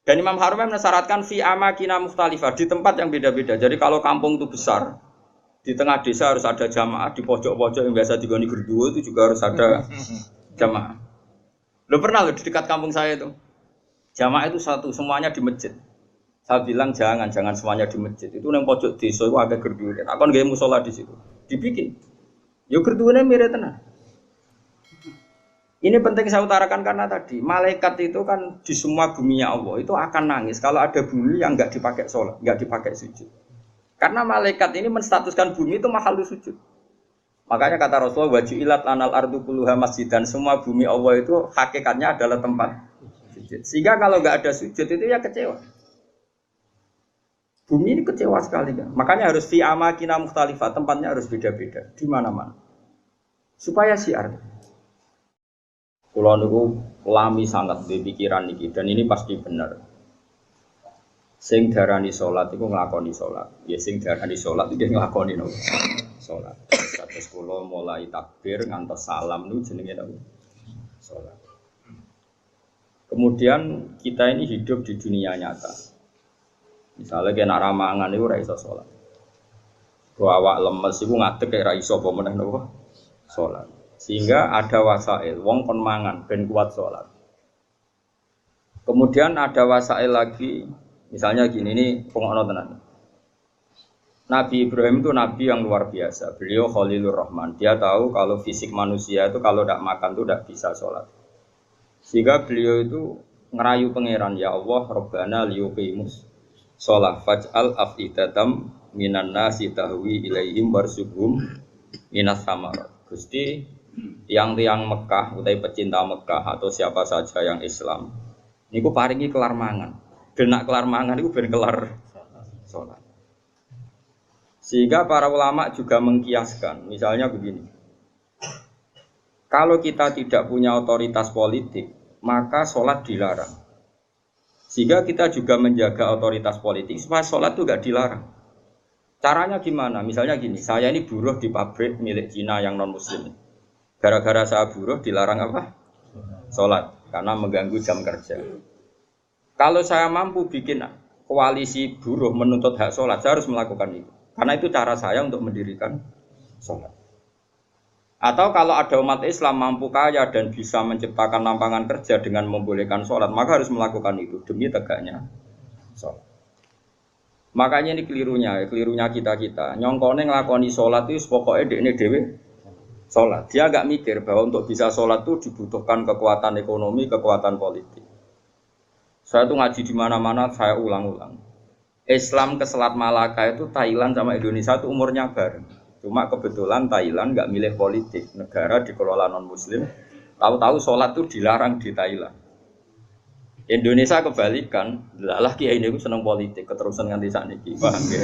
Dan Imam Haramain mensyaratkan fi amakina mukhtalifah, di tempat yang beda-beda. Jadi kalau kampung itu besar, di tengah desa harus ada jamaah, di pojok-pojok yang biasa digoni gerduwo itu juga harus ada jamaah. Lo pernah lo di dekat kampung saya itu, jamaah itu satu, semuanya di masjid. Saya bilang jangan semuanya di masjid. Itu yang pojok desa itu agak gerduwo. Aku nggak musola di situ, dibikin. Yo gerduwonya mirip tenan. Ini penting saya utarakan karena tadi malaikat itu kan di semua buminya Allah itu akan nangis kalau ada bumi yang nggak dipakai sholat, nggak dipakai sujud. Karena malaikat ini menstatuskan bumi itu mahalul sujud. Makanya kata Rasulullah wajilat lanal ardu kulluha masjid, dan semua bumi Allah itu hakikatnya adalah tempat sujud. Sehingga kalau nggak ada sujud itu ya kecewa. Bumi ini kecewa sekali kan. Makanya harus fi amakina mukhtalifah, tempatnya harus beda-beda di mana-mana. Supaya syiar. Kulo niku lami sangat di pikiran niki dan ini pasti benar. Sing darani salat iku nglakoni salat. Ya sing darani salat iki nglakoni nopo? Salat. Terus kulo mulai takbir ngantos salam niku jenenge nopo? Salat. Kemudian kita ini hidup di dunia nyata. Misalnya kena ramangan niku ora iso salat. Ku awak lemes iku ngadeg kaya ora iso apa meneh nopo? Salat. Sehingga ada wasail, wong kon mangan ben kuat sholat. Kemudian ada wasail lagi, misalnya gini, ini pengokno tenan. Nabi Ibrahim itu nabi yang luar biasa. Beliau Khalilur Rahman. Dia tahu kalau fisik manusia itu kalau tidak makan itu tidak bisa sholat. Sehingga beliau itu ngerayu pangeran, ya Allah, Rabbana liyuqimus sholat faj'al af'idatam minan nasi tahwi ilaihim warsughum minas samarat. Gusti tiang-tiang Mekah, utai pecinta Mekah atau siapa saja yang Islam, niku paringi kelar mangan. Genak kelar mangan niku ben kelar salat. Sehingga para ulama juga mengkiaskan, misalnya begini. Kalau kita tidak punya otoritas politik, maka sholat dilarang. Sehingga kita juga menjaga otoritas politik supaya sholat itu tidak dilarang. Caranya gimana? Misalnya gini, saya ini buruh di pabrik milik Cina yang non-muslim. Gara-gara saya buruh dilarang apa? Sholat, karena mengganggu jam kerja. Kalau saya mampu bikin koalisi buruh menuntut hak sholat, saya harus melakukan itu. Karena itu cara saya untuk mendirikan sholat. Atau kalau ada umat Islam mampu kaya dan bisa menciptakan lapangan kerja dengan membolehkan sholat, maka harus melakukan itu demi tegaknya sholat. Makanya ini kelirunya kita. Nyongkone ngelakoni sholat itu pokoknya dekne dewe sholat. Dia agak mikir bahwa untuk bisa sholat itu dibutuhkan kekuatan ekonomi, kekuatan politik. Saya tuh ngaji di mana-mana, saya ulang-ulang. Islam ke Selat Malaka itu Thailand sama Indonesia itu umurnya bareng. Cuma kebetulan Thailand nggak milih politik, negara dikelola non-Muslim. Tahu-tahu sholat itu dilarang di Thailand. Indonesia kebalikan, lah kiai ini seneng politik, keterusan nganti sakniki, paham ya?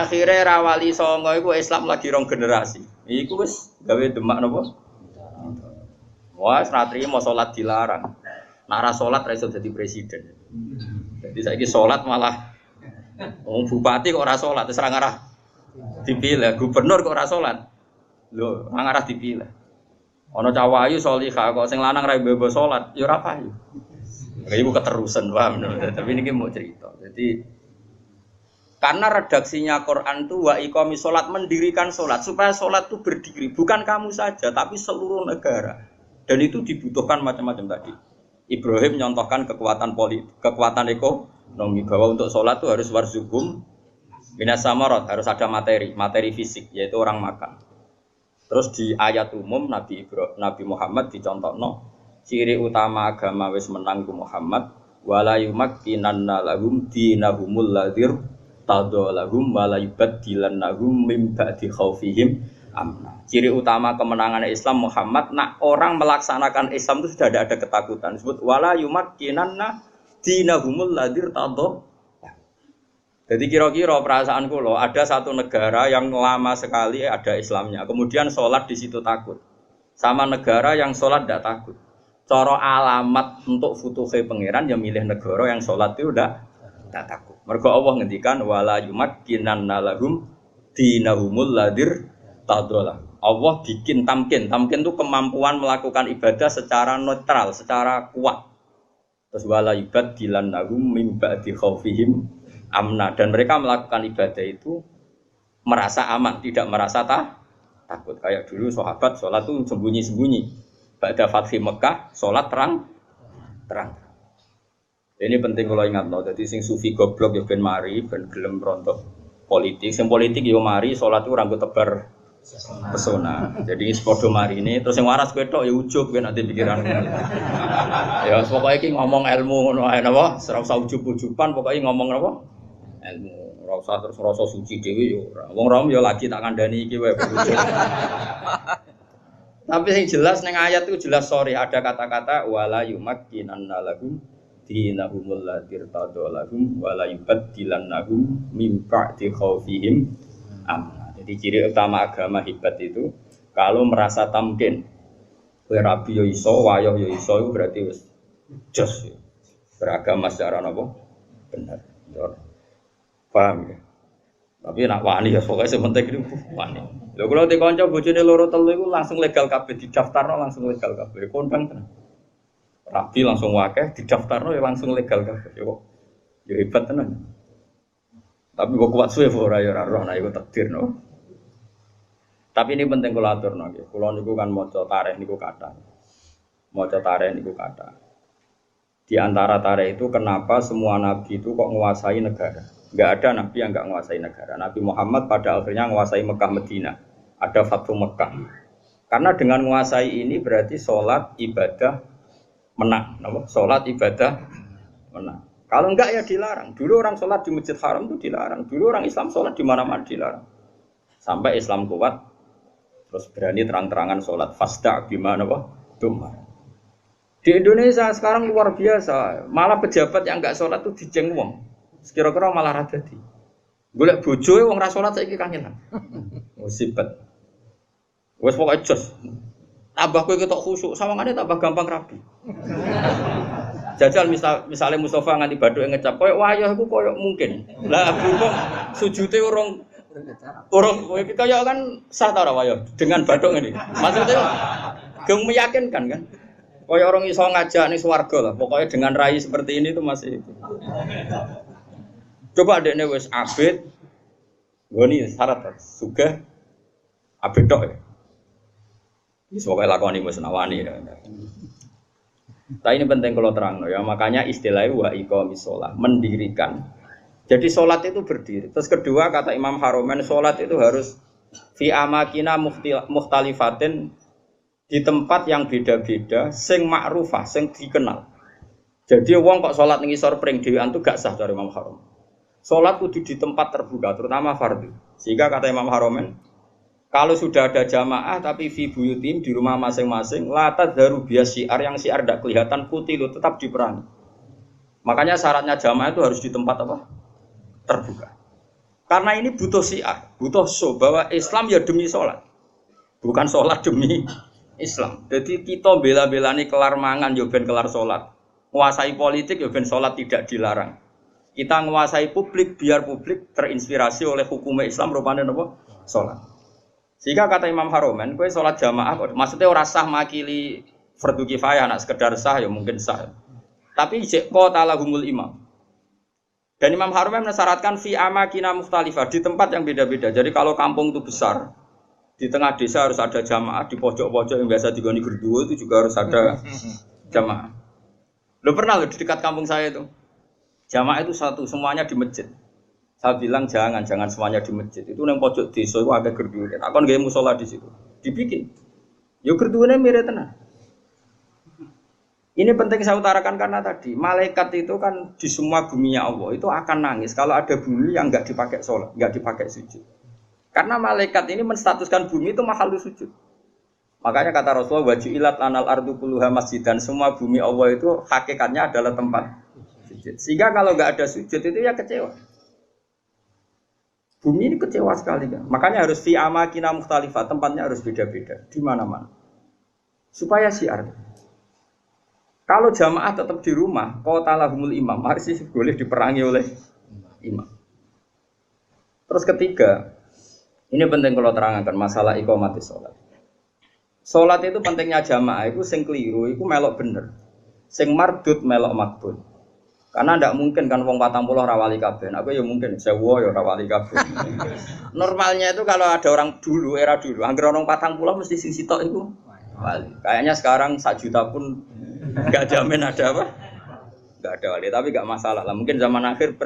Akhirnya rawali songo itu Islam lagi rong generasi. Iku wis gawe demak napa? Wah, ratri mau sholat dilarang. Nara sholat ra iso dadi presiden. Jadi saiki sholat malah bupati kok ora sholat, terus ora ngarah dipilih, gubernur kok ora sholat. Lho, ora ngarah dipilih. Ana cawayu sholihah kok sing lanang ra mbebo sholat, ya ora payu. Kayak ibu keterusan, paham? Tapi ini mau cerita. Jadi karena redaksinya Quran itu wa iqami sholat, mendirikan sholat supaya sholat itu berdiri, bukan kamu saja, tapi seluruh negara. Dan itu dibutuhkan macam-macam tadi. Ibrahim nyontohkan kekuatan politik, kekuatan ekonomi bahwa untuk sholat itu harus warzuqhum minas samarat, harus ada materi fisik, yaitu orang makan. Terus di ayat umum Nabi Muhammad dicontohno. Ciri utama agama wis menang ku Muhammad wala yumakkinanna lahum dinahumul ladzir tadallahum wala yubaddilannahum min ba'di khaufihim amna. Ciri utama kemenangan Islam Muhammad, nak orang melaksanakan Islam itu sudah ada ketakutan. Disebut wala yumakkinanna dinahumul ladzir tadallah. Jadi kira-kira perasaan kula ada satu negara yang lama sekali ada Islamnya, kemudian sholat di situ takut. Sama negara yang sholat tidak takut. Cara alamat untuk futuhe pangeran yang milih negara yang sholat itu udah tak takut. Mergo Allah ngendikan wala yumakkinanna lahum dinahumul ladzir tadallah. Allah bikin tamkin itu kemampuan melakukan ibadah secara netral, secara kuat. Terus wala yubaddilan nahum mim ba'di khaufihim amna, dan mereka melakukan ibadah itu merasa aman, tidak merasa takut. Kayak dulu sahabat sholat itu sembunyi-sembunyi. Ba'da fathi Mekah sholat terang. Ini penting kalau ingat loh. Jadi sing sufi goblok ya ben mari, ben gelem rontok politik. Sing politik yo mari sholat itu rambut tebar pesona. Jadi sepodo mari ini terus yang waras ketok ya ujub kan nanti pikiran. Ya pokoknya iki ngomong ilmu ngono ae napa, ora usah ujub-ujuban, pokoknya ngomong napa? Ilmu. Ora usah terus rasa suci dhewe yo ora. Wong rom yo lagi tak kandhani iki wae. Tapi yang jelas ning ayat itu jelas ada kata-kata wala yumakkinanna lahum dinahumul ladzi irtadalahum wala yubaddilannahum min ba'di khaufihim amna. Jadi ciri utama agama hebat itu kalau merasa tamkin. Kowe rabi yo iso, wayah yo iso, itu berarti wis jos. Beragama secara napa? Benar. Paham ya? Tapi nak wani ya pokoknya sementing itu wani. Lho kalau di kanca bojone loro telu iku langsung legal kabeh didaftarno langsung legal kabeh. Kondang tenan. Rabi langsung wakeh didaftarno ya langsung legal kabeh. Ya hebat tenan. Tapi kok kuat suwe ora ya ora roh nek iku takdir no. Tapi ini penting kula aturno nggih. Kula niku kan maca tarikh niku kathah. Maca tarikh niku kathah. Di antara tarikh itu kenapa semua nabi itu kok menguasai negara? Enggak ada nabi yang enggak menguasai negara. Nabi Muhammad pada akhirnya menguasai Mekah Madinah. Ada Fathu Mekah. Karena dengan menguasai ini berarti sholat ibadah menang. Sholat ibadah menang. Kalau enggak ya dilarang. Dulu orang sholat di Masjid Haram itu dilarang. Dulu orang Islam sholat di mana-mana dilarang. Sampai Islam kuat, terus berani terang-terangan sholat. Fasda' bima tumma. Di Indonesia sekarang luar biasa. Malah pejabat yang enggak sholat itu dijeng wong. Kira-kira malah rada di. Golek bojoe wong ra salat saiki kangenan. Musibet. Wes pokoke jos. Tambah kowe ketok khusyuk, sawangane tambah gampang rabi. Jajal misalnya Mustafa nganti bathuk ngecap koyo wayah iku koyo mungkin. Lah berhubung sujude urung kaya kan sah ta ora wayah dengan bathuk ngene. Maksudnya geng meyakinkan kan. Koyo orang iso ngajak ning swarga lah. Pokoknya dengan rai seperti ini itu masih itu. Coba adekne wis abid, ngoni syarat sugih abid tok ya. Wis pokoke lakoni wis nawani ya. Tapi ini penting kalau terang ya, makanya istilahnya wa iqamis shalah, mendirikan. Jadi salat itu berdiri. Terus kedua kata Imam Haromen salat itu harus fi amakina mukhtalifatin, di tempat yang beda-beda sing ma'rufah, sing dikenal. Jadi wong kok salat ning isor pring dhewean tuh gak sah dari Imam Haromen. Sholat kudu di tempat terbuka, terutama fardu. Sehingga kata Imam Haromen, kalau sudah ada jamaah tapi fi buyutim di rumah masing-masing, la tadharu bias syiar, yang syiar tidak kelihatan putih itu tetap diperangi. Makanya syaratnya jamaah itu harus di tempat apa? Terbuka. Karena ini butuh syiar, butuh show bahwa Islam ya demi sholat, bukan sholat demi Islam. Jadi kita bela-belani kelar mangan ya ben kelar sholat, menguasai politik ya ben sholat tidak dilarang. Kita menguasai publik biar publik terinspirasi oleh hukum Islam rupanya apa? Salat. Sehingga kata Imam Haromen, kowe salat jamaah maksudnya ora sah makili fardu kifayah, nak sekedar sah ya mungkin sah. Tapi jek qatalahumul imam. Dan Imam Haromen mensyaratkan fi amakina mukhtalifah, di tempat yang beda-beda. Jadi kalau kampung itu besar, di tengah desa harus ada jamaah, di pojok-pojok yang biasa digoni gerduwo itu juga harus ada jamaah. Lo pernah lo di dekat kampung saya itu? Jamaah itu satu, semuanya di masjid. Saya bilang jangan semuanya di masjid. Itu yang pojok desa itu agak gerduwe. Aku nggak musola di situ. Dibikin. Yo gerduwene mirip tenan. Ini penting saya utarakan karena tadi malaikat itu kan di semua buminya Allah itu akan nangis kalau ada bumi yang nggak dipakai sholat, nggak dipakai sujud. Karena malaikat ini menstatuskan bumi itu mahal sujud. Makanya kata Rasulullah wajilat lanal ardu kulluha masjidan, semua bumi Allah itu hakikatnya adalah tempat sujud. Sehingga kalau nggak ada sujud itu ya kecewa. Bumi ini kecewa sekali kan. Makanya harus fi amakina mukhtalifah, tempatnya harus beda-beda di mana-mana. Supaya syiar. Kalau jamaah tetap di rumah, qatalahumul imam, harus boleh diperangi oleh imam. Terus ketiga, ini penting kalau terangkan masalah iqamatis sholat. Sholat itu pentingnya jamaah itu sing keliru, itu melok bener. Sing mardut melok makbul. Karena ndak mungkin kan wong 40 ora wali kabeh. Aku ya mungkin 1000 ya ora wali kabeh. Normalnya itu kalau ada orang dulu, era dulu, anggere orang 40 mesti sing sitok iku wali. Kayaknya sekarang 1 juta pun enggak jamin ada apa? Enggak ada wali, tapi enggak masalah lah. Mungkin zaman akhir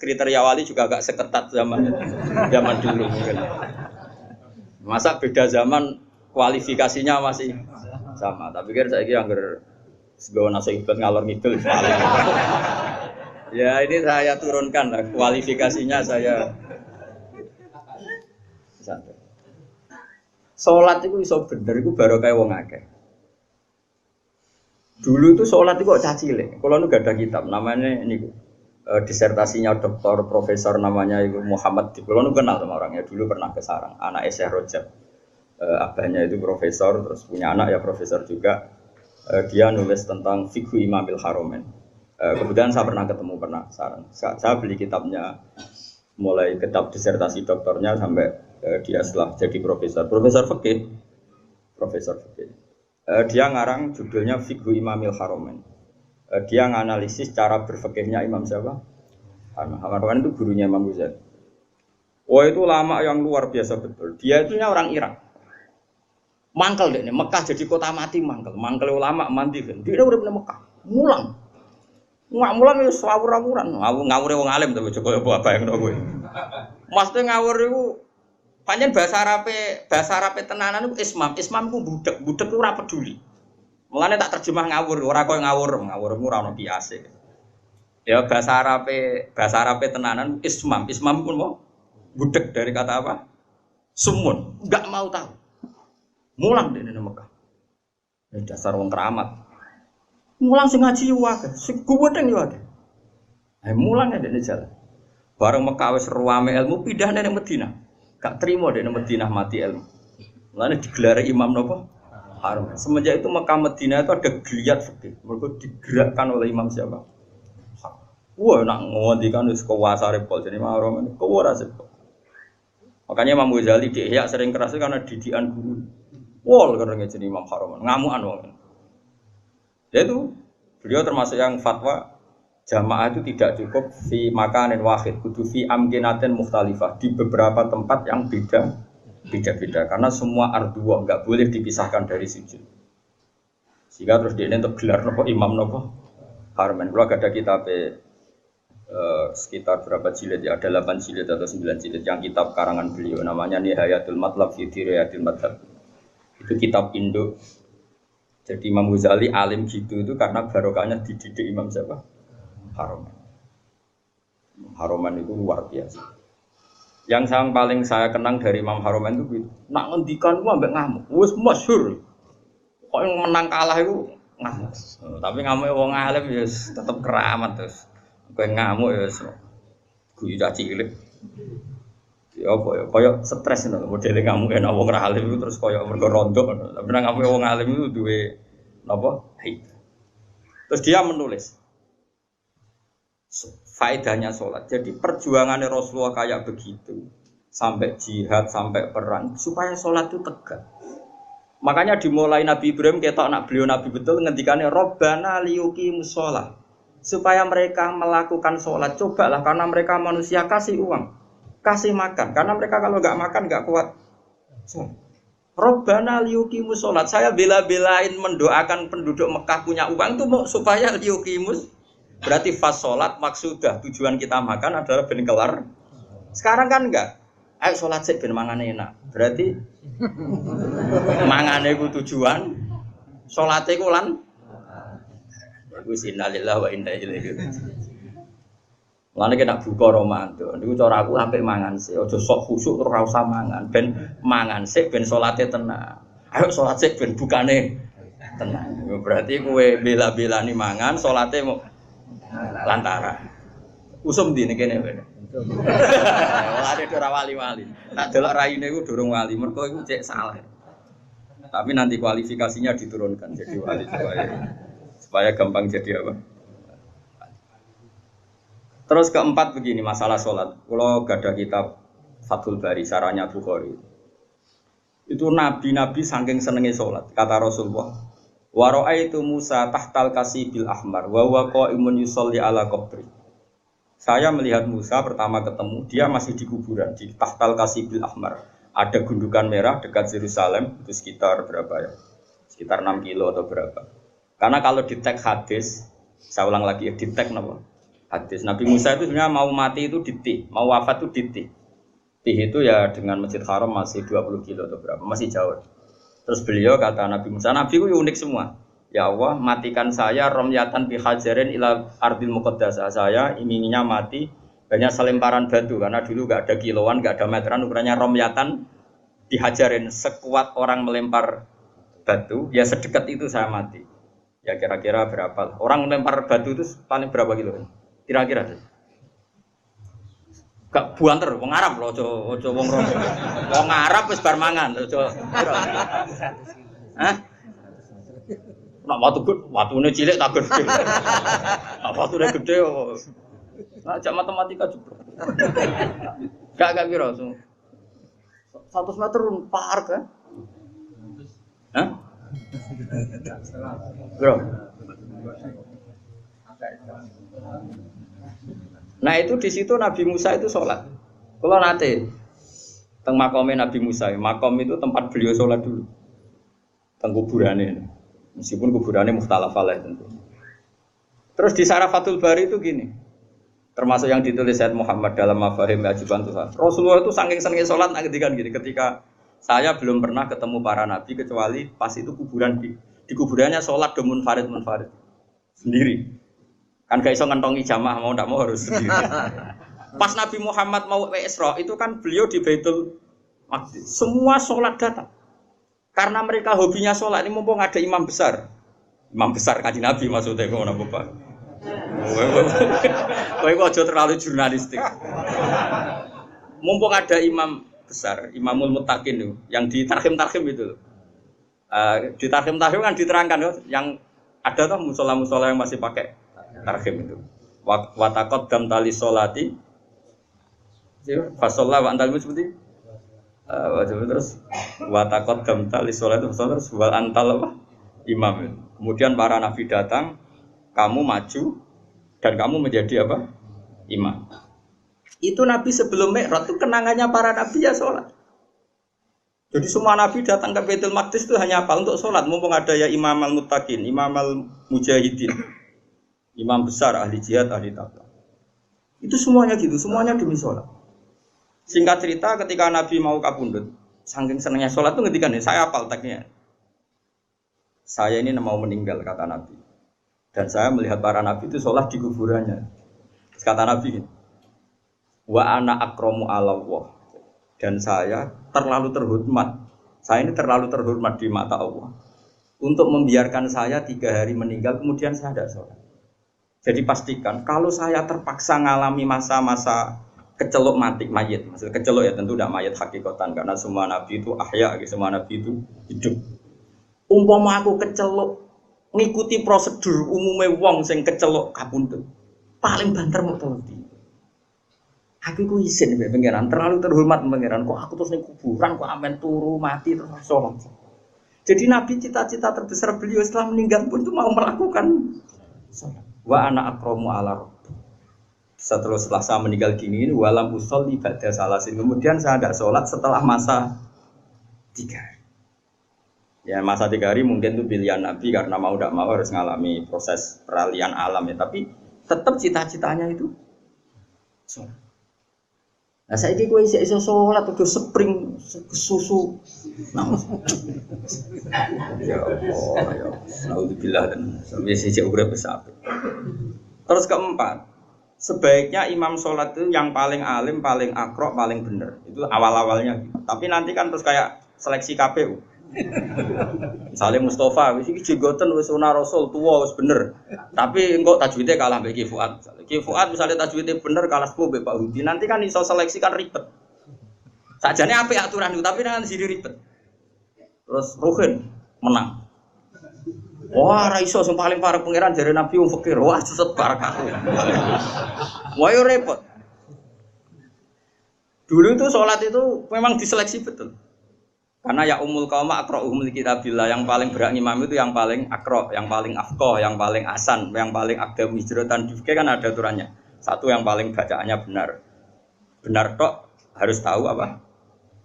kriteria wali juga agak seketat zaman dulu mungkin. Masa beda zaman kualifikasinya masih sama. Tapi kan saya kira anggar sebawa nasihat ngalor ngidul paling. Ya ini saya turunkan lah kualifikasinya saya. Santai. Salat itu iso bener iku baru kayak wong akeh. Dulu itu salat itu kok cacile. Kalau nu gak ada kitab namanya ini disertasinya doktor profesor namanya Ibu Muhammad. Kalau nu kenal sama orangnya dulu pernah ke Sarang, anak Syekh Rajab. Abahnya itu profesor, terus punya anak ya profesor juga. Dia nulis tentang fikhu Imamil Haromen. Kemudian saya pernah ketemu Sarang. Saya beli kitabnya, mulai kitab disertasi doktornya sampai dia setelah jadi profesor fikih. Dia ngarang judulnya Fikhu Imamil Haromen. Dia nganalisis cara berfikihnya Imam siapa? Haromen itu gurunya Imam Ghazali. Wah itu lama yang luar biasa betul. Dia itu orang Irak. Mangkel deh, Mekah jadi kota mati mangkel ulama mandi kan. Dia udah pernah Mekah, mulang itu ngawur-ngawuran, ngawur wong alim tapi coba apa yang gue. Maksudnya ngawur itu, panjang bahasa Arabe tenanan itu ismam itu budak itu ora peduli. Mulanya tak terjemah ngawur, ora koyo ngawur ora ono biasa. Ya bahasa Arabe tenanan ismam pun mau budak dari kata apa? Sumun, enggak mau tahu. Mulang di Mekah. Ya dasar wong keramat. Mulang sing ngaji wae, sing gubedeng yo akeh. Mulang ya dene jalan. Bareng Mekah wis ruame ilmu pindah nang Madinah. Gak trimo dene Madinah mati ilmu. Mulane digelar imam napa? Harum. Semenjak itu Mekah Madinah itu ada geliat fikih. Mergo digerakkan oleh imam siapa? Wah, nak ngondikan wis kuwasa repol jadi mahrum kok ora sepol. Makanya Imam Ghazali di Ihya sering keras karena didikan guru. Wol karena jadi Imam Haromen, ngamuan wong. Yaitu beliau termasuk yang fatwa jamaah itu tidak cukup fi makanin wahid, kudu fi amkinatin mukhtalifah di beberapa tempat yang beda-beda karena semua ardua enggak boleh dipisahkan dari sujud. Sehingga terus dia ini untuk gelar nopo imam nopo Haromen. Kalau ada kitab sekitar berapa jilid ya, ada 8 jilid atau 9 jilid yang kitab karangan beliau namanya Nihayatul Matlab fi Dirayatil Madhab. Itu kitab Indo. Jadi Imam Ghazali alim gitu itu karena barokahnya dididik Imam siapa? Haromen. Haromen itu luar biasa. Yang paling saya kenang dari Imam Haromen itu gitu. Nak ngendikan ku ambek ngamuk. Wis masyhur. Kok yang menang kalah itu ngamuk. Tapi ngamuke wong alim ya tetep keramat terus. Kowe ngamuk ya wis guyu cilik. Ya apa ya koyo stres ngono modele ngamuk enak wong ra alim itu terus koyo mergo rondo ngono. Tapi nang ngamuke wong alim itu duwe napa? Haid. Terus dia menulis faedahnya sholat. Jadi perjuangannya Rasulullah kayak begitu sampai jihad, sampai perang supaya sholat itu tegak. Makanya dimulai Nabi Ibrahim ketok nak beliau Nabi betul ngendikannya Rabbana liyuqimus shalah. Supaya mereka melakukan sholat, cobalah karena mereka manusia kasih uang. Kasih makan, karena mereka kalau nggak makan nggak kuat. Robbana liyuqimus sholat. Saya bela-belain mendoakan penduduk Mekah punya uang itu supaya liyuqimus. Berarti fas sholat maksudah tujuan kita makan adalah ben kelar. Sekarang kan enggak. Ayo sholat sih ben mangane enak. Berarti mangane ku tujuan, sholatnya ku lan. Bagus innalillahi wa inna ilaihi raji'un. Mulane kena buka Ramadan. Niku cara aku sampe mangan sik, aja sok khusuk terus ora usah mangan. Ben mangan sik ben salate tenang. Ayo salat sik ben bukane tenang. Berarti kowe bela-belani mangan, salate mau lantara. Usum di kene kowe. Ora ora wali-wali. Tak delok raine iku durung wali, mergo iku cek salah. Tapi nanti kualifikasinya diturunkan jadi wali supaya gampang jadi apa? Terus keempat begini masalah sholat. Kalau gak ada kitab Fathul Bari, Sarahnya Bukhari. Itu nabi-nabi saking senengnya sholat. Kata Rasulullah, Wa ra'aitu Musa tahtal kasibil ahmar wa huwa qa'imun yusolli ala qabri. Saya melihat Musa pertama ketemu, dia masih di kuburan di tahtal kasibil ahmar. Ada gundukan merah dekat Yerusalem, itu sekitar berapa ya? Sekitar 6 kilo atau berapa. Karena kalau di tag hadis, saya ulang lagi ya, di tag apa? Hadis Nabi Musa itu sebenarnya mau mati itu di Tih, mau wafat itu di Tih. Tih itu ya dengan Masjid Haram masih 20 kilo atau berapa, masih jauh. Terus beliau kata Nabi Musa, Nabi itu unik semua. Ya Allah, matikan saya romyatan bihajarin ila ardil muqaddasah. Saya inginnya mati banyak selemparan batu karena dulu enggak ada kiloan, enggak ada meteran, ukurannya romyatan dihajarin, sekuat orang melempar batu, ya sedekat itu saya mati. Ya kira-kira berapa? Orang melempar batu itu paling berapa kilo? Kira-kira. Gak buanter, wong Arab lho, aja wong Rondo. Wong Arab wis bar mangan, aja. Hah? Nak watune cilik tak gede. Nak watune gede kok. Nak jak matematika juga. Gak piro. 100 meter par kan? Hah? Bro. Nah itu di situ Nabi Musa itu sholat. Kalau nanti teng makomnya Nabi Musa, makom itu tempat beliau sholat dulu. Teng kuburannya. Meskipun kuburannya mukhtalaf alaih tentu. Terus di Syarafatul Bari itu gini, termasuk yang ditulis Said Muhammad dalam Mafahim Ajiban Tuhan. Rasulullah itu saking senengnya sholat ngedikan gini, ketika saya belum pernah ketemu para nabi kecuali pas itu kuburan di kuburannya sholat demun farid sendiri. Kan gak iso ngentongi jamaah mau ndak mau harus sendiri. Pas Nabi Muhammad mau Isra itu kan beliau di Baitul Maqdis. Semua sholat datang. Karena mereka hobinya sholat, ini mumpung ada imam besar Kanjeng Nabi maksudnya ngono Bapak. Kowe kok aja terlalu jurnalistik. Mumpung ada imam besar, Imamul Muttaqin itu, yang di tarhim itu. Di tarhim kan diterangkan yang ada tuh musola yang masih pakai tarhim itu. Wa taqaddam tali sholati. Fa shalla wa antal seperti terus watakot damtal isolat itu terus wal antal apa imam. Kemudian para nabi datang, kamu maju dan kamu menjadi apa imam. Itu nabi sebelum Mi'raj itu kenangannya para nabi ya sholat. Jadi semua nabi datang ke Baitul Maqdis itu hanya apa untuk sholat. Mumpung ada ya Imam al-Muttaqin, Imam al-Mujahidin, imam besar ahli jihad ahli taqwa. Itu semuanya gitu, semuanya demi sholat. Singkat cerita ketika Nabi mau kapundhut, saking senangnya sholat itu ngetikan nih, saya hafal teksnya. Saya ini mau meninggal kata Nabi. Dan saya melihat para Nabi itu sholat di kuburannya. Terus kata Nabi, wa ana akramu ala Allah. Dan saya terlalu terhormat. Saya ini terlalu terhormat di mata Allah. Untuk membiarkan saya 3 hari meninggal, kemudian saya tidak sholat. Jadi pastikan, kalau saya terpaksa ngalami masa-masa kecelok mati mayit, maksudnya kecelok ya tentu tidak mayit hakikatan karena semua nabi itu ahya, semua nabi itu hidup. Umpama aku kecelok ngikuti prosedur umumnya wong sing kecelok kapundhut, paling banter mau tolong. Aku ku izin mbek pangeran, terlalu terhormat pangeran, kok aku terus ning kuburan kok amen turu mati terus sholat. Jadi nabi cita-cita terbesar beliau setelah meninggal pun itu mau melakukan sholat. Wa ana akramu ala rabbi. Setelah saya meninggal gini, walam usul ibadah salasin. Kemudian saya tidak sholat setelah masa 3 hari. Ya masa 3 hari mungkin itu pilihan Nabi karena mau tidak mau harus mengalami proses peralihan alam ya. Tapi tetap cita-citanya itu sholat. Nah saya ini gue iso sholat udah spring susu. Ya Allah, ya Alhamdulillah dan sampai sejak udah besar. Terus keempat. Sebaiknya imam sholat itu yang paling alim, paling akrok, paling benar. Itu awal-awalnya. Tapi nanti kan terus kayak seleksi KPU. Misalnya Mustafa, wis iki jenggoten wis sunah Rasul tua wis bener. Tapi engko tajwidnya kalah mbek Ki Fuad. Ki Fuad misalnya tajwidnya bener kalah sepuh mbek Pak Hudi. Nanti kan iso seleksi kan ribet. Sajane apik aturan itu, tapi nanti jadi ribet. Terus Ruhin menang. Wah, ra iso sing paling parah pangeran jare Nabi wong fakir. Wah, sesat barakah. Wah, yo repot. Dulu itu sholat itu memang diseleksi betul. Karena ya umul qauma aqra'uhum likitabillah, yang paling berhak ngimam itu yang paling akro, yang paling afqah, yang paling asan, yang paling aqdam hijratan difke kan ada aturannya. Satu yang paling bacaannya benar. Benar tok harus tahu apa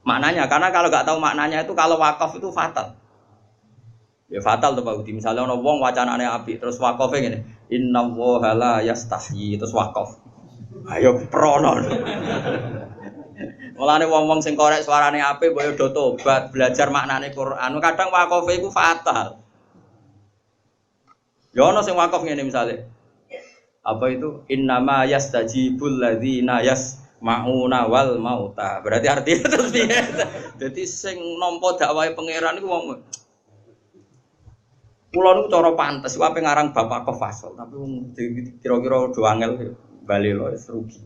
maknanya. Karena kalau enggak tahu maknanya itu kalau wakaf itu fatal. Ya fatal tuh Pak Udi. Misalnya ono wong wacanane apik terus wakofe ngene. Innallaha la yastahyi terus wakaf. Ayo prono. Mulane wong-wong sing korek suarane apik mbok yo do tobat, belajar maknane Quran. Kadang wakofe iku fatal. Ya ono sing wakaf ngene misale. Apa itu innama yastajibul ladzina yasmauna wal mauta. Berarti artinya terus piye? Dadi sing nampa dakwahe pangeran iku wong kula niku cara pantes ku ape ngarang Bapak Kofasol, tapi wong kira-kira do angel bali lho rugi.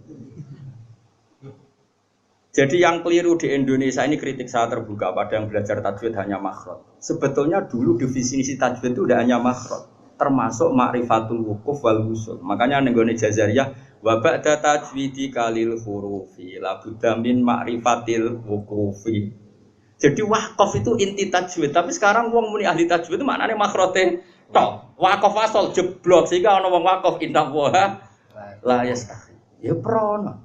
Jadi yang keliru di Indonesia ini kritik saya terbuka pada yang belajar tajwid hanya makhraj. Sebetulnya dulu definisi tajwid itu tidak hanya makhraj, termasuk ma'rifatul wukuf wal wusul. Makanya nenggone Jazariyah wa ba'da tajwidi kalil hurufi la budda min ma'rifatil wukufi. Jadi wakaf itu inti tajwid, tapi sekarang wong muni ahli tajwid itu maknane makhrote tok. Wakaf asal jeblok sehingga ana wong wakaf inna wa la yastahi. Ya prono.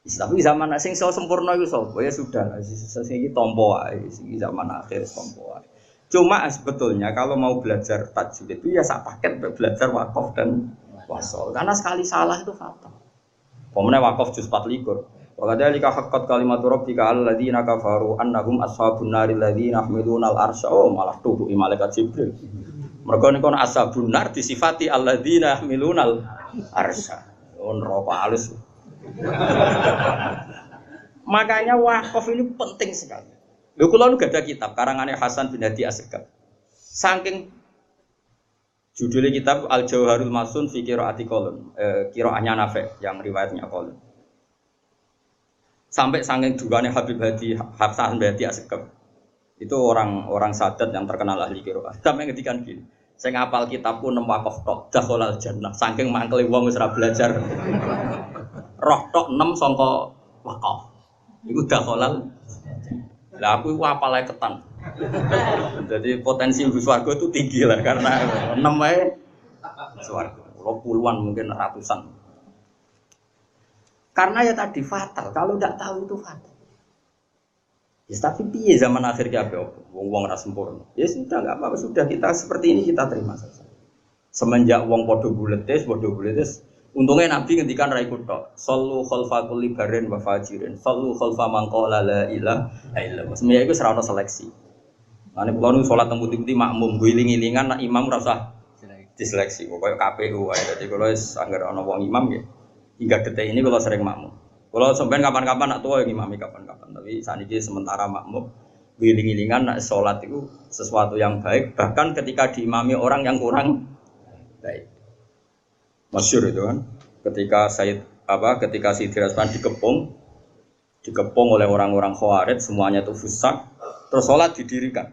Tapi zaman sing iso sempurna iku sapa? Ya sudah, sing iki tampa wae, iki zaman akhir tampa wae. Cuma sebetulnya kalau mau belajar tajwid itu ya sak paket belajar wakaf dan wasol. Karena sekali salah itu fatal. Pemene wakaf juz 24. Wa kadzalika haqqat kalimatu rabbika 'alal ladzina kafaru annahum ashabun naril ladzina yahmiluna al-arsya. Oh, malah tuduh malaikat Jibril. Mergo niku ashabun nar disifati alladzina yahmiluna al-arsya. Oh, neraka alus. Makanya wakaf ini penting sekali. Lho kula nu gadah kitab karangane Hasan bin Hadi Asegaf. Saking judulnya kitab Al-Jauharul Masun fi Qiraati Qalun, qiraahnya Nafi' yang riwayatnya Qalun. Sampai saking duane Habib Hadi Hasan bin Hadi Asegaf. Itu orang sadat yang terkenal ahli qiraah. Sampai ngedikan gini, saya ngapal kitabku nem wakaf tok dakhalal jannah. Saking mangkele wong wis ora belajar roh tok 6 sangka wakaf. Iku dakhalal. Lah aku iku apal ae ketan. Jadi potensi mlebu swarga itu tinggi lah karena 6 wae swarga. Puluhan mungkin ratusan. Karena ya tadi fatal, kalau tidak tahu itu fatal. Ya tapi piye zaman akhir ki ape opo? Wong-wong ora sempurna. Ya sudah enggak apa-apa, sudah kita seperti ini kita terima saja. Semenjak wong padha buletes, untungnya Nabi ngendikan ra ikut tok. Sallu khalfa kulli barin wa fajirin. Sallu khalfa man qala la ilaha illallah. Semuanya iku ora ono seleksi. Mane kula nu salat teng putih-putih makmum, guling-gilingan nak imam ora usah diseleksi. Koyo KPU wae. Dadi kula wis anggere ana wong imam nggih. Hingga detik ini kula sering makmum. Kula sampean kapan-kapan nak tuwa yang imami kapan-kapan. Tapi saniki sementara makmum guling-gilingan nak salat itu sesuatu yang baik bahkan ketika diimami orang yang kurang baik. Masyhur itu kan, ketika Sayyidina Utsman dikepung oleh orang-orang Khawarij, semuanya itu fusak, terus sholat didirikan.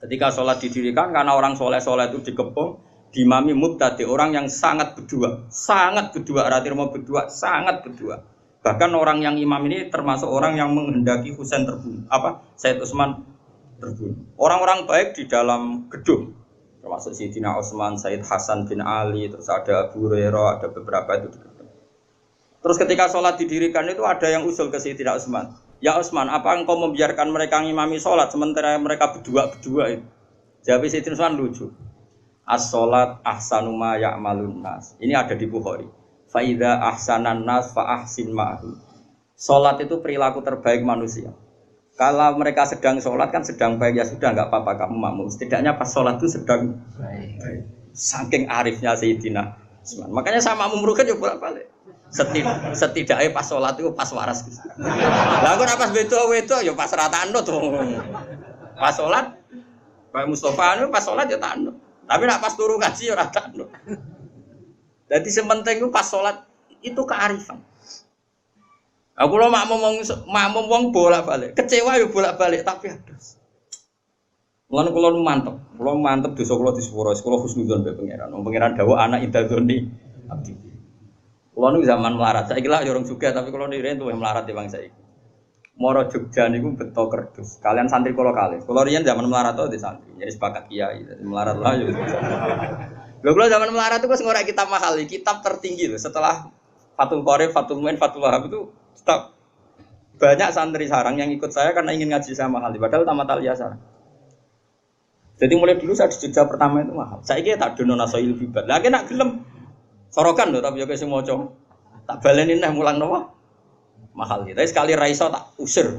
Ketika sholat didirikan, karena orang soleh-soleh itu dikepung, diimami mubtadi, orang yang sangat berdua, ratirmo berdua, sangat berdua. Bahkan orang yang imam ini termasuk orang yang menghendaki Husain terbunuh, Sayyid Utsman terbunuh. Orang-orang baik di dalam gedung. Termasuk Sayyidina Utsman, Sayyid Hasan bin Ali, terus ada Abu Hurairah, ada beberapa itu. Terus ketika sholat didirikan itu ada yang usul ke Sayyidina Utsman. Ya Utsman, apa engkau membiarkan mereka ngimami sholat sementara mereka berdua itu? Jawab Sayyidina Utsman lucu. As-sholat ahsanu ma ya'malun nas. Ini ada di Bukhari. Fa idza ahsanan nas fa ahsin ma'hu. Sholat itu perilaku terbaik manusia. Kalau mereka sedang sholat kan sedang baik ya sudah nggak apa-apa kamu makmum. Setidaknya pas sholat itu sedang baik. Saking arifnya Sayyidina Utsman. Makanya sama makmum rugen ya bolak-balik. Setidaknya pas sholat itu pas waras. Lah aku pas wedo ya pas rata anut. Pas sholat Pak Mustafa itu pas sholat ya tanut. Tapi nak pas turu ngaji ya rata anut. Jadi sementing itu pas sholat itu kearifan. Aku lo makmum wong bolak-balik, kecewa ya bolak-balik tapi adas. Mulane kula mantep dosa kula disepuro, kula husnudzon mbek pangeran. Wong pangeran dawuh anak idadzoni abdi. Kula nu zaman melarat, saiki lah ya urung juga tapi kula niren tuwih melarat di bangsa iki. Moro Jogja niku beto kerdus. Kalian santri kula kalih. Kula riyen zaman melarat to di santri. Jadi sepakat kiai, melarat lah yo. Lho kula zaman melarat itu wis ngorek kitab mahal, kitab tertinggi loh. Setelah Fathul Qorib, Fathul Muin, Fathul Wahab itu kitab banyak santri sarang yang ikut saya karena ingin ngaji sama mahal. Padahal tamat aliyah sarang. Jadi mulai dulu saya di Jogja pertama itu mahal. Saya kira tak dono nasoil bibat. Lagi nak gelem sorokan loh, tapi yo kesing moco. Tak baleni neh mulang nopo mahal. Tapi sekali raiso tak usir.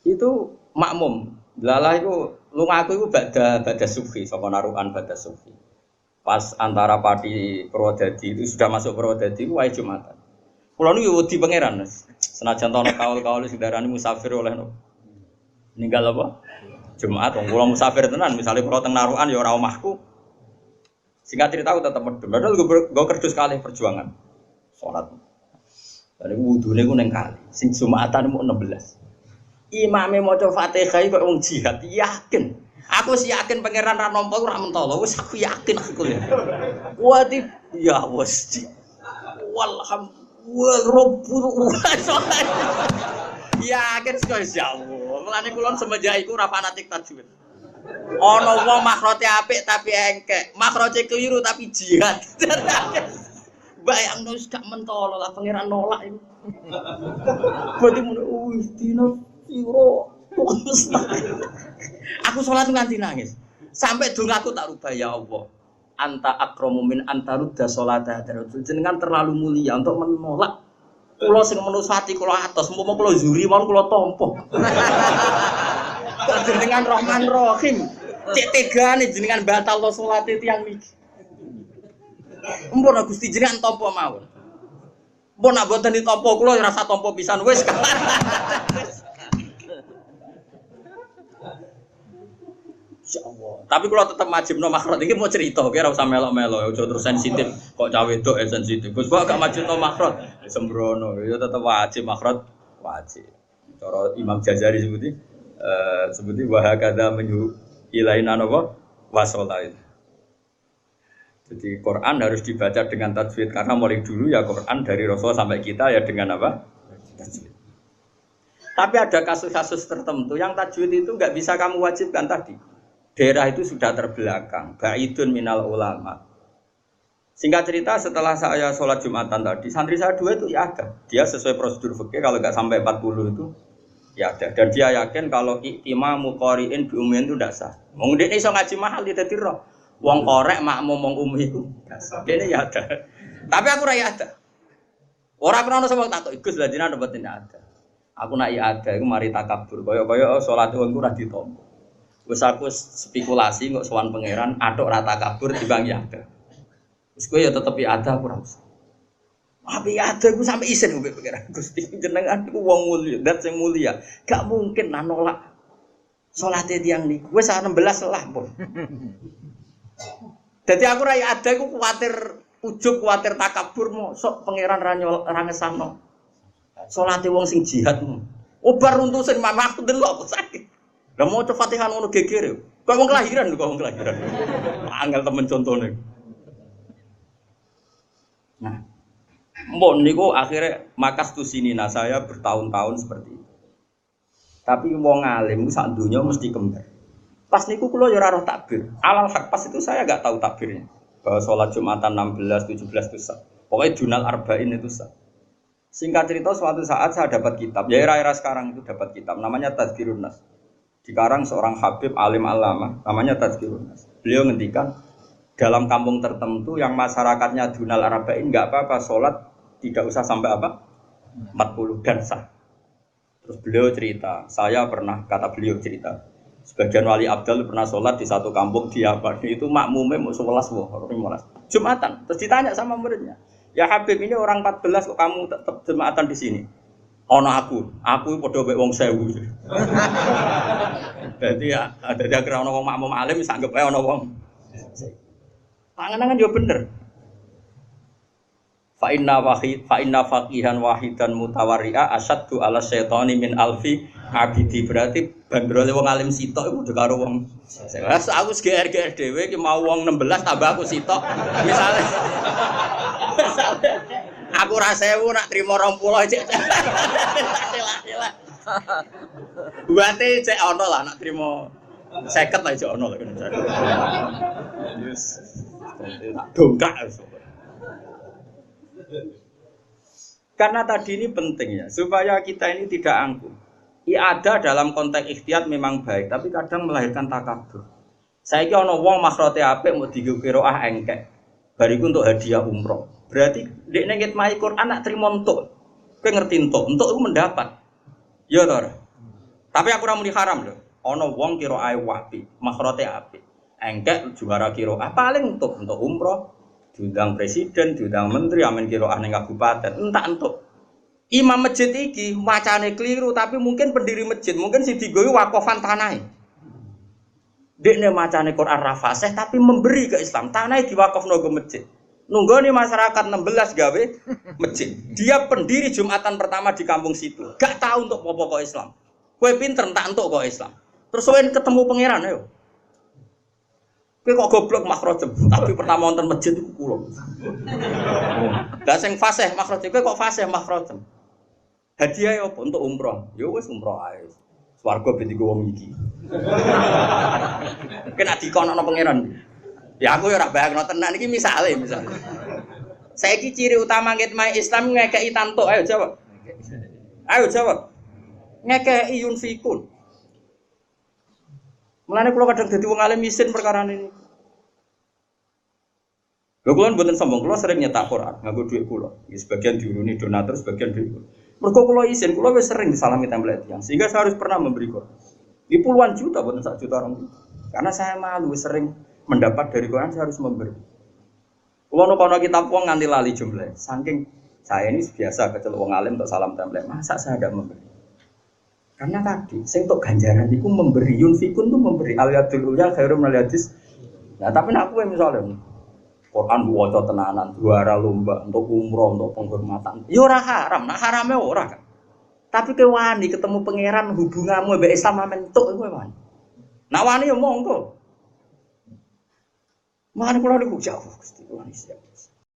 Itu makmum. Lalah itu lunga aku itu bada sufi, saka narukan bada sufi. Pas antara Pati Purwodadi itu sudah masuk Purwodadi itu wae Jumatan. Kulo niku wedi pangeran. Senajan tono kaul-kaul sing darani musafir oleh no. Ninggal apa? Jumat wong kula musafir tenan, misale kula teng narukan ya ora omahku. Singkat cerita aku tetep medhun. Padahal gue kerdus kali perjuangan. Salat. Dari wudune ku ning kali. Sing Jumatan mu 16. Imame maca Fatihah kok wong jihad, yakin. Aku sih yakin pangeran ra nampa ora mentolo, wis aku yakin aku ya. Wadi ya wis. Walhamdulillah rabbul yakin sekali insyaallah. Mulane kula semenjak iku ora fanatik tajwid. Ana wong makhrote apik tapi engkek, makhrote keliru tapi jihad. Bayangno wis gak mentolo lah pangeran nolak iku. Berarti mun wis dino siro. Aku sholat nganti nangis. Sampai dongaku tak rubah ya Allah. Anta akramu min anta rudda sholata hadratul. Jenengan terlalu mulia untuk menolak. Kula sing menusati kula atos, mumpung kula zuri mon kula tampa. Jenengan Rahman Rahim. Cek tegane jenengan batal lo salate tiyang niki. Mumpun Gusti jenengan tampa mawon. Mumpun nak boten ditampa kula ora rasa tampa pisan wis. Insyaallah. Tapi kalau tetap majibno makhraj iki mau cerita, kira usah melok-melok, aja terus sensitif. Kok cawe wedok sensitif. Gus kok gak majibno makhraj, sembrono. Ya tetap wajib makhraj, wajib. Cara Imam Jazari sebuti wa hakadha menyu ilaina napa wasolain. Jadi Quran harus dibaca dengan tajwid karena mulai dulu ya Quran dari Rasul sampai kita ya dengan apa? Tajwid. Tapi ada kasus-kasus tertentu yang tajwid itu enggak bisa kamu wajibkan tadi. Daerah itu sudah terbelakang, ba'idun minal ulama. Singkat cerita setelah saya sholat Jumatan tadi, santri saya 2 itu ya ada. Dia sesuai prosedur fikih kalau nggak sampai 40 itu ya ada. Dan dia yakin kalau imamu qari'in bi ummin itu tidak sah. Wong dene iso ngaji mahal di dadi roh. Wong korek makmum wong ummi itu tidak sah. Dene ya ada. Tapi aku ra ya ada. Ora pernah sama takok Gus lha jenengan dapat tidak ada. Aku nak ya ada iku mari takabur. Kaya sholat wong ora ditampa. Wes aku spekulasi kok sowan pangeran atok rata kabur dibang ya ada. Wes kowe ya tetep ya ada ora usah. Tapi ya ada ku sampe isin mbek pangeran. Gusti jenengan iku wong mulia, zat sing mulia. Gak mungkin nolak salate tiyang niku. Wes 16 lah pun. Dadi aku ra ada iku kuwatir ujug kuwatir takabur mosok pangeran ra ngesano. Salate wong sing jihad. Obar runtuh sing mamak delok sakit. Lah mau coba Fatihah ngono geger. Kok wong kelahiran lho, kok wong kelahiran. Angel temen contone. Nah, mbon niku akhirnya makas tu sini nah saya bertahun-tahun seperti itu. Tapi wong alim sak donya mesti kembar. Pas niku kula ya ora roh takbir. Alal hak pas itu saya enggak tahu takbirnya. Bahwa sholat Jumatan 16, 17 itu sah. Pokoknya Dunal Arba'in itu sah. Singkat cerita suatu saat saya dapat kitab. Ya era-era sekarang itu dapat kitab namanya Tadzkirun Nas. Dikarang seorang Habib alim alama namanya Tadzkirun Nas. Beliau ngendikan dalam kampung tertentu yang masyarakatnya Dunal Arba'in enggak apa-apa sholat tidak usah sampai apa 40 dan sah. Terus beliau cerita, saya pernah kata beliau cerita, sebagian wali abdal pernah sholat di satu kampung di apa itu makmumnya mau 11 Jumatan. Terus ditanya sama muridnya, ya Habib ini orang 14 kok kamu tetap Jumatan di sini? Ono aku padha mek wong 1000. Dadi ya, dadi akhire ono wong makmum alim wis anggap ae ono wong. Panganan yo bener. Fa inna faqihan wahidan mutawarri'a asyaddu ala syaitani min alfi abidi. Berarti bandrole wong alim sitok iku padha karo wong. Wes aku GR dhewe iki mau wong 16 tambah aku sitok. Misale Aku ra 1000 nak trimo 20 aja. Lah. Buate cek ono lah nak trimo 50 lah aja ono lah kene. Yes. Tak dongkak. Karena tadi ini penting ya, supaya kita ini tidak angkuh. I'adah dalam konteks ikhtiyat memang baik, tapi kadang melahirkan takabur. Saiki ana wong makhrote apik mau digo qiraah engkek. Bariku untuk hadiah umroh. Berarti nek ning ngitmai Quran nak trimo entuk. Kowe ngerti entuk itu mendapat. Ya to. Tapi aku ora muni haram lho. Ana wong qiraahe apik, makhrote apik. Engkek juara qiraah paling untuk umroh. Diundang presiden, diundang menteri, amin qiraah ning kabupaten, entuk. Imam masjid iki macane keliru, tapi mungkin pendiri masjid, mungkin sing digowo wakofan tanahe. Dekne macane Quran ra fasih tapi memberi ke Islam, tanahe diwakofno ke masjid. Nunggone masyarakat 16 gawe masjid. Dia pendiri Jumatan pertama di kampung situ. Gak tahu untuk apa kok Islam. Kowe pinter tak entuk kok Islam. Terus kowe ketemu pangeran ayo. Kowe kok goblok makhrojem, tapi pertama wonten masjid iku kula. Lah sing fasih makhrojem, kowe kok fasih makhrojem. Hadiah apa untuk umroh? Ya wis umroh ae. Swarga ben digo wong iki. Kena dikonokno pangeran. Ya aku ya ora bayangno tenan iki misale. Saiki ciri utama ngitmai Islam ngekeki tantuk. Ayo jawab. Ayo jawab. Ngekeki yunfikun. Mulane kula kadang dadi wong alim isin perkara ini. Lho kula mboten sombong, kula sering nyetak Quran nganggo dhuwit kula. Ya sebagian diuruni donatur, sebagian dhuwit kula. Mergo kula isin, kula wis sering disalami template tiyang, sehingga saya harus pernah memberi Quran. Di puluhan juta, bukan 1 juta orang. Karena saya malu sering mendapat dari Quran, saya harus memberi. Kula nu kono kitab wong nganti lali jumlah. Saking saya ini biasa kecelok wong alim untuk salam template, masa saya tidak memberi? Karena tadi, saya untuk ganjaran itu memberi, yunfikun itu memberi al-yadul ulya khairum minal hadis. Nah, tapi aku misalnya Quran waca tenanan, juara lomba untuk umroh, untuk penghormatan. Ya ora haram, nak harame ora kan. Tapi kowe wani ketemu pangeran hubunganmu mbek Islam mentuk kowe wani. Nak wani ya monggo. Mane kula niku jauh Gusti kula siap.